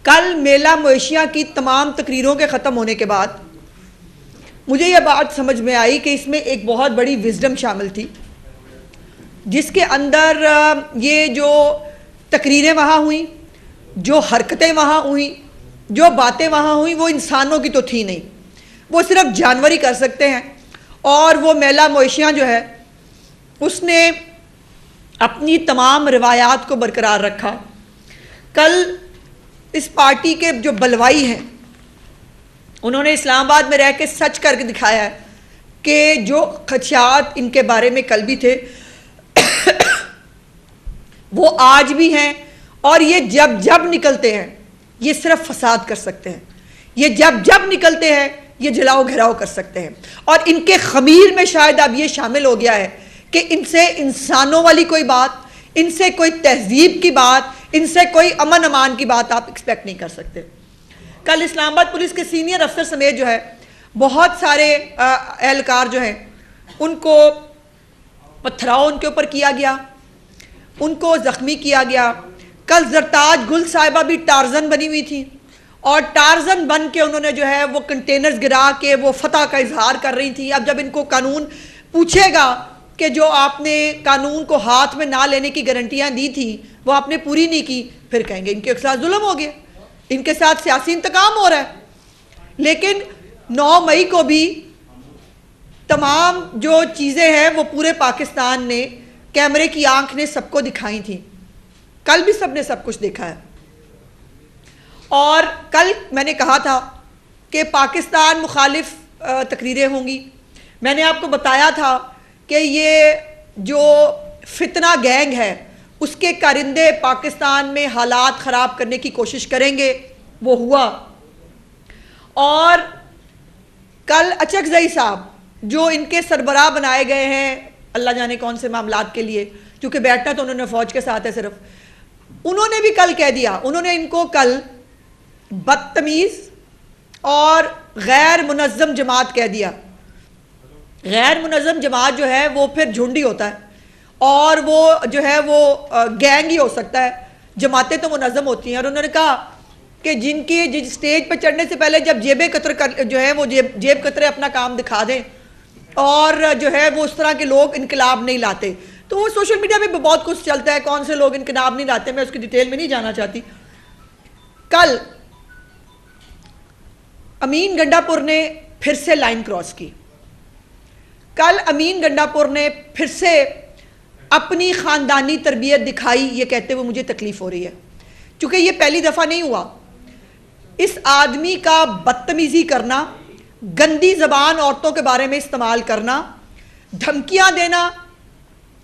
कल मेला मवेशियाँ की तमाम तकरीरों के ख़त्म होने के बाद मुझे यह बात समझ में आई कि इसमें एक बहुत बड़ी विजडम शामिल थी, जिसके अंदर ये जो तकरीरें वहाँ हुई, जो हरकतें वहाँ हुई, जो बातें वहाँ हुई, वो इंसानों की तो थी नहीं, वो सिर्फ जानवर ही कर सकते हैं। और वो मेला मवेशियाँ जो है उसने अपनी तमाम रिवायात को बरकरार रखा। कल इस पार्टी के जो बलवाई हैं उन्होंने इस्लामाबाद में रह के सच करके दिखाया है कि जो खदशात इनके बारे में कल भी थे वो आज भी हैं, और ये जब जब निकलते हैं ये सिर्फ फसाद कर सकते हैं, ये जब जब निकलते हैं ये जलाओ घिराव कर सकते हैं। और इनके खमीर में शायद अब ये शामिल हो गया है कि इनसे इंसानों वाली कोई बात, इनसे कोई तहजीब की बात, इनसे कोई अमन अमान की बात आप एक्सपेक्ट नहीं कर सकते। कल इस्लामाबाद पुलिस के सीनियर अफसर समेत जो है बहुत सारे एहलकार जो हैं उनको पथराव उनके ऊपर किया गया, उनको ज़ख्मी किया गया। कल जरताज गुल साहिबा भी टार्जन बनी हुई थी और टार्जन बन के उन्होंने जो है वो कंटेनर्स गिरा के वो फतह का इजहार कर रही थी। अब जब इनको कानून पूछेगा कि जो आपने कानून को हाथ में ना लेने की गारंटियां दी थी वो आपने पूरी नहीं की, फिर कहेंगे इनके साथ जुल्म हो गया, इनके साथ सियासी इंतकाम हो रहा है। लेकिन 9 मई को भी तमाम जो चीज़ें हैं वो पूरे पाकिस्तान ने कैमरे की आंख ने सबको दिखाई थी, कल भी सबने सब कुछ देखा है। और कल मैंने कहा था कि पाकिस्तान मुखालिफ तकरीरें होंगी। मैंने आपको बताया था कि ये जो फितना गैंग है उसके कारिंदे पाकिस्तान में हालात ख़राब करने की कोशिश करेंगे, वो हुआ। और कल अचकज़ई साहब जो इनके सरबराह बनाए गए हैं अल्लाह जाने कौन से मामलात के लिए, क्योंकि बैठना तो उन्होंने फ़ौज के साथ है सिर्फ, उन्होंने भी कल कह दिया, उन्होंने इनको कल बदतमीज़ और गैर मुनज़्ज़म जमात कह दिया। गैर मुनज़्ज़म जमात जो है वो फिर झुंड ही होता है और वो जो है वो गैंग ही हो सकता है, जमातें तो मुनज़्ज़म होती हैं। और उन्होंने कहा कि जिस स्टेज पर चढ़ने से पहले जब जेब कतर जो है वो जेब कतरे अपना काम दिखा दें और जो है वो उस तरह के लोग इनकलाब नहीं लाते। तो वो सोशल मीडिया पे बहुत कुछ चलता है, कौन से लोग इनकलाब नहीं लाते, मैं उसकी डिटेल में नहीं जाना चाहती। कल अमीन गंडापुर ने फिर से लाइन क्रॉस की। कल अमीन गंडापुर ने फिर से अपनी ख़ानदानी तरबियत दिखाई, ये कहते हुए मुझे तकलीफ़ हो रही है, क्योंकि ये पहली दफ़ा नहीं हुआ। इस आदमी का बदतमीज़ी करना, गंदी ज़बान औरतों के बारे में इस्तेमाल करना, धमकियाँ देना,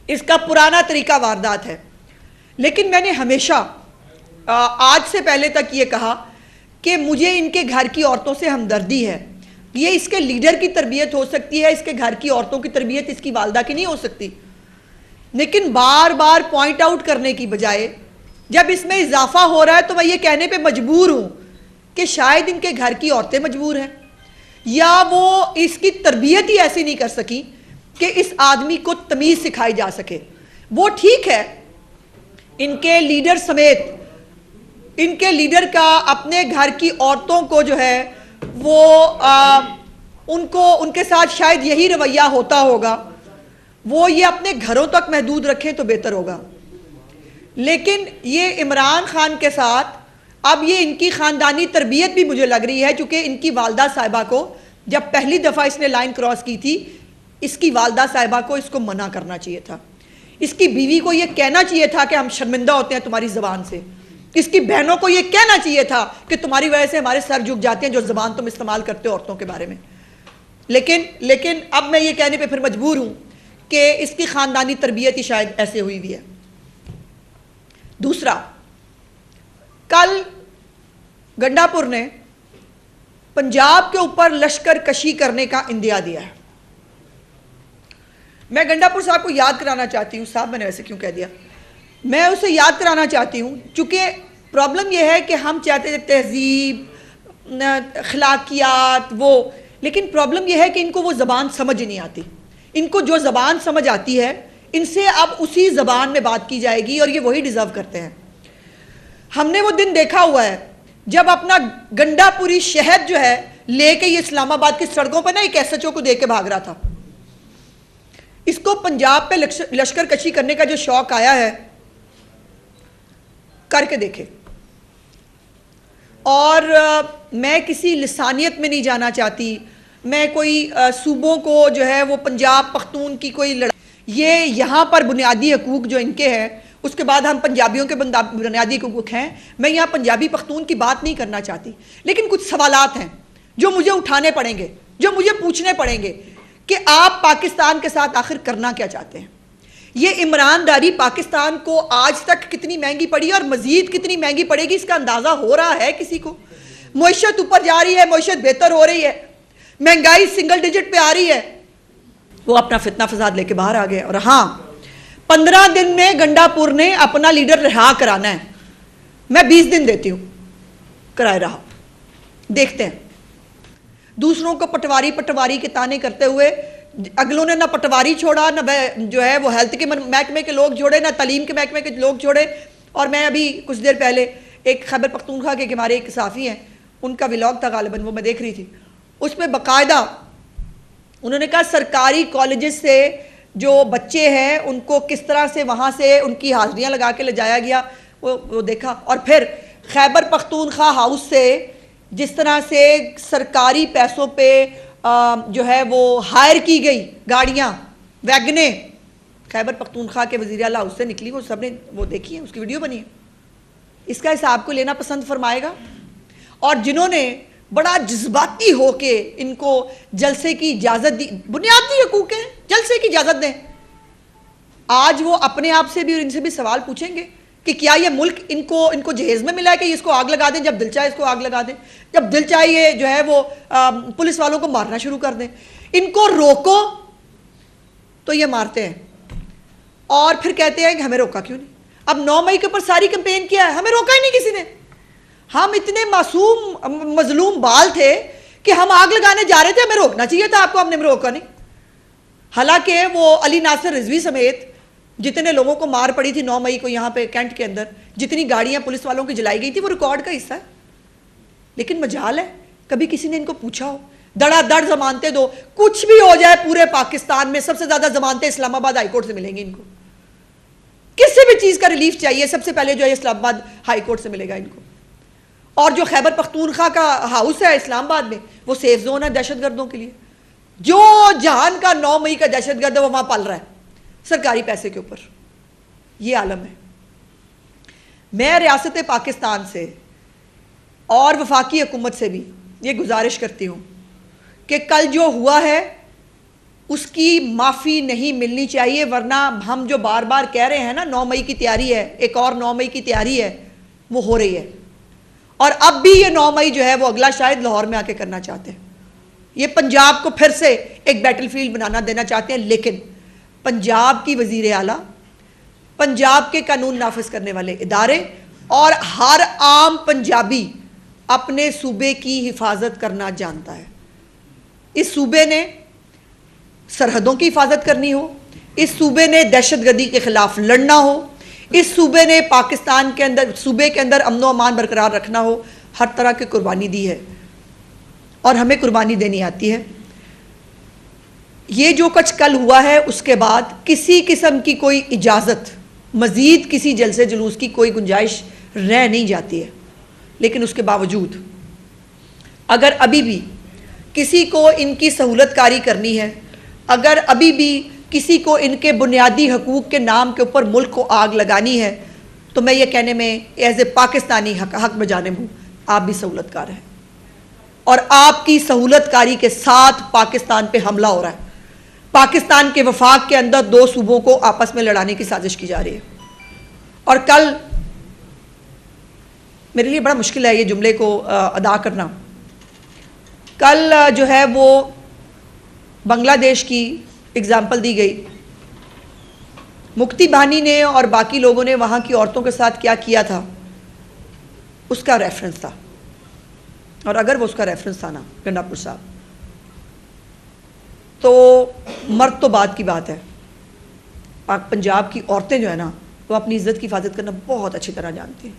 इसका पुराना तरीका वारदात है। लेकिन मैंने हमेशा आज से पहले तक ये कहा कि मुझे इनके घर की औरतों से हमदर्दी है। ये इसके लीडर की तरबियत हो सकती है, इसके घर की औरतों की तरबियत इसकी वालदा की नहीं हो सकती। लेकिन बार बार पॉइंट आउट करने की बजाय जब इसमें इजाफा हो रहा है तो मैं ये कहने पे मजबूर हूँ कि शायद इनके घर की औरतें मजबूर हैं, या वो इसकी तरबियत ही ऐसी नहीं कर सकी कि इस आदमी को तमीज़ सिखाई जा सके। वो ठीक है, इनके लीडर समेत इनके लीडर का अपने घर की औरतों को जो है वो उनके साथ शायद यही रवैया होता होगा, वो ये अपने घरों तक महदूद रखें तो बेहतर होगा। लेकिन ये इमरान खान के साथ अब ये इनकी ख़ानदानी तरबियत भी मुझे लग रही है, क्योंकि इनकी वालदा साहिबा को जब पहली दफ़ा इसने लाइन क्रॉस की थी, इसकी वालदा साहिबा को इसको मना करना चाहिए था। इसकी बीवी को ये कहना चाहिए था कि हम शर्मिंदा होते हैं तुम्हारी ज़बान से। इसकी बहनों को ये कहना चाहिए था कि तुम्हारी वजह से हमारे सर झुक जाते हैं जो ज़बान तुम इस्तेमाल करते हो औरतों के बारे में। लेकिन अब मैं ये कहने पे फिर मजबूर हूँ कि इसकी ख़ानदानी तरबियत ही शायद ऐसे हुई हुई है। दूसरा, कल गंडापुर ने पंजाब के ऊपर लश्कर कशी करने का इंदिया दिया है। मैं गंडापुर साहब को याद कराना चाहती हूँ, साहब मैंने वैसे क्यों कह दिया, मैं उसे याद कराना चाहती हूँ चूँकि प्रॉब्लम यह है कि हम चाहते थे तहजीब, अखलाकियात वो, लेकिन प्रॉब्लम यह है कि इनको वो ज़बान समझ नहीं आती। इनको जो ज़बान समझ आती है इनसे अब उसी ज़बान में बात की जाएगी और ये वही डिज़र्व करते हैं। हमने वो दिन देखा हुआ है जब अपना गंडापुरी शहद जो है लेके ये इस्लामाबाद की सड़कों पर ना एक एसएचओ को देख के भाग रहा था। इसको पंजाब पे लश्कर कशी करने का जो शौक आया है, करके देखे। और मैं किसी लिसानियत में नहीं जाना चाहती, मैं कोई सूबों को जो है वो पंजाब पख्तून की कोई लड़ाई, ये यहाँ पर बुनियादी हकूक़ जो इनके हैं, उसके बाद हम पंजाबियों के बुनियादी हकूक़ हैं। मैं यहाँ पंजाबी पख्तून की बात नहीं करना चाहती, लेकिन कुछ सवालात हैं जो मुझे उठाने पड़ेंगे, जो मुझे पूछने पड़ेंगे कि आप पाकिस्तान के साथ आखिर करना क्या चाहते हैं। ये ईमानदारी पाकिस्तान को आज तक कितनी महंगी पड़ी और मजीद कितनी महंगी पड़ेगी, इसका अंदाज़ा हो रहा है किसी को? मईशत ऊपर जा रही है, मईशत बेहतर हो रही है, महंगाई सिंगल डिजिट पे आ रही है। वो अपना फितना फसाद लेके बाहर आ गए। और हाँ, 15 दिन में गंडापुर ने अपना लीडर रिहा कराना है। मैं 20 दिन देती हूँ, कराए रहा, देखते हैं। दूसरों को पटवारी पटवारी के ताने करते हुए अगलों ने ना पटवारी छोड़ा, ना जो है वो हेल्थ के महकमे के लोग छोड़े, ना तालीम के महकमे के लोग छोड़े। और मैं अभी कुछ देर पहले एक खैबर पख्तूनख्वा के हमारे एक सहाफ़ी हैं, उनका व्लॉग था गालिबन, वो मैं देख रही थी। उसमें बाकायदा उन्होंने कहा सरकारी कॉलेजेस से जो बच्चे हैं उनको किस तरह से वहाँ से उनकी हाजिरियाँ लगा के ले जाया गया, वो देखा। और फिर खैबर पख्तूनख्वा हाउस से जिस तरह से सरकारी पैसों पे जो है वो हायर की गई गाड़ियाँ, वैगने, खैबर पख्तूनख्वा के वज़ीर आला हाउस से निकली, वो सबने वो देखी है, उसकी वीडियो बनी है। इसका हिसाब को लेना पसंद फरमाएगा। और जिन्होंने बड़ा जज्बाती हो के इनको जलसे की इजाज़त दी, बुनियादी हकूक़ हैं, जलसे की इजाज़त दें। आज वो अपने आप से भी और इनसे भी सवाल पूछेंगे कि क्या ये मुल्क इनको जहेज़ में मिला है कि इसको आग लगा दें, जब दिल चाहे इसको आग लगा दें, जब दिल चाहे ये जो है वो पुलिस वालों को मारना शुरू कर दें। इनको रोको तो ये मारते हैं और फिर कहते हैं कि हमें रोका क्यों नहीं। अब 9 मई के ऊपर सारी कैंपेन किया है, हमें रोका ही नहीं किसी ने। हम इतने मासूम मजलूम बाल थे कि हम आग लगाने जा रहे थे, हमें रोकना चाहिए था आपको, हमने रोका नहीं। हालांकि वो अली नासिर रिजवी समेत जितने लोगों को मार पड़ी थी 9 मई को यहाँ पे कैंट के अंदर, जितनी गाड़ियाँ पुलिस वालों की जलाई गई थी, वो रिकॉर्ड का हिस्सा है। लेकिन मजाल है कभी किसी ने इनको पूछा हो? धड़ाधड़ जमानतें दो, कुछ भी हो जाए पूरे पाकिस्तान में सबसे ज्यादा जमानतें इस्लामाबाद हाईकोर्ट से मिलेंगी इनको। किसी भी चीज का रिलीफ चाहिए सबसे पहले जो है इस्लामाबाद हाईकोर्ट से मिलेगा इनको। और जो खैबर पख्तूनख्वा का हाउस है इस्लामाबाद में, वो सेफ जोन है दहशतगर्दों के लिए। जो जहान का 9 मई का दहशतगर्द है वो वहां पल रहा है सरकारी पैसे के ऊपर। ये आलम है। मैं रियासत पाकिस्तान से और वफाकी हुकूमत से भी ये गुजारिश करती हूँ कि कल जो हुआ है उसकी माफ़ी नहीं मिलनी चाहिए, वरना हम जो बार बार कह रहे हैं ना 9 मई की तैयारी है, एक और 9 मई की तैयारी है, वो हो रही है। और अब भी ये 9 मई जो है वो अगला शायद लाहौर में आके करना चाहते हैं। ये पंजाब को फिर से एक बैटलफील्ड बनाना देना चाहते हैं। लेकिन पंजाब की वज़ीर आला, पंजाब के कानून नाफिज करने वाले इदारे और हर आम पंजाबी अपने सूबे की हिफाजत करना जानता है। इस सूबे ने सरहदों की हिफाजत करनी हो, इस सूबे ने दहशतगर्दी के खिलाफ लड़ना हो, इस सूबे ने पाकिस्तान के अंदर, सूबे के अंदर अमन व अमान बरकरार रखना हो, हर तरह की कुर्बानी दी है और हमें कुर्बानी देनी आती है। ये जो कुछ कल हुआ है उसके बाद किसी किस्म की कोई इजाज़त, मज़ीद किसी जलसे जुलूस की कोई गुंजाइश रह नहीं जाती है। लेकिन उसके बावजूद अगर अभी भी किसी को इनकी सहूलतकारी करनी है, अगर अभी भी किसी को इनके बुनियादी हकूक़ के नाम के ऊपर मुल्क को आग लगानी है, तो मैं ये कहने में एज ए पाकिस्तानी हक बजानिब हूँ, आप भी सहूलतकार हैं और आपकी सहूलतकारी के साथ पाकिस्तान पे हमला हो रहा है। पाकिस्तान के वफाक के अंदर 2 सूबों को आपस में लड़ाने की साजिश की जा रही है। और कल मेरे लिए बड़ा मुश्किल है ये जुमले को अदा करना। कल जो है वो बांग्लादेश की एग्जाम्पल दी गई। मुफ्ती बानी ने और बाकी लोगों ने वहाँ की औरतों के साथ क्या किया था उसका रेफरेंस था। और अगर वो उसका रेफरेंस था ना गंडापुर साहब, तो मर्द तो बात की बात है, पंजाब की औरतें जो है ना वो अपनी इज़्ज़त की हिफाजत करना बहुत अच्छी तरह जानती हैं।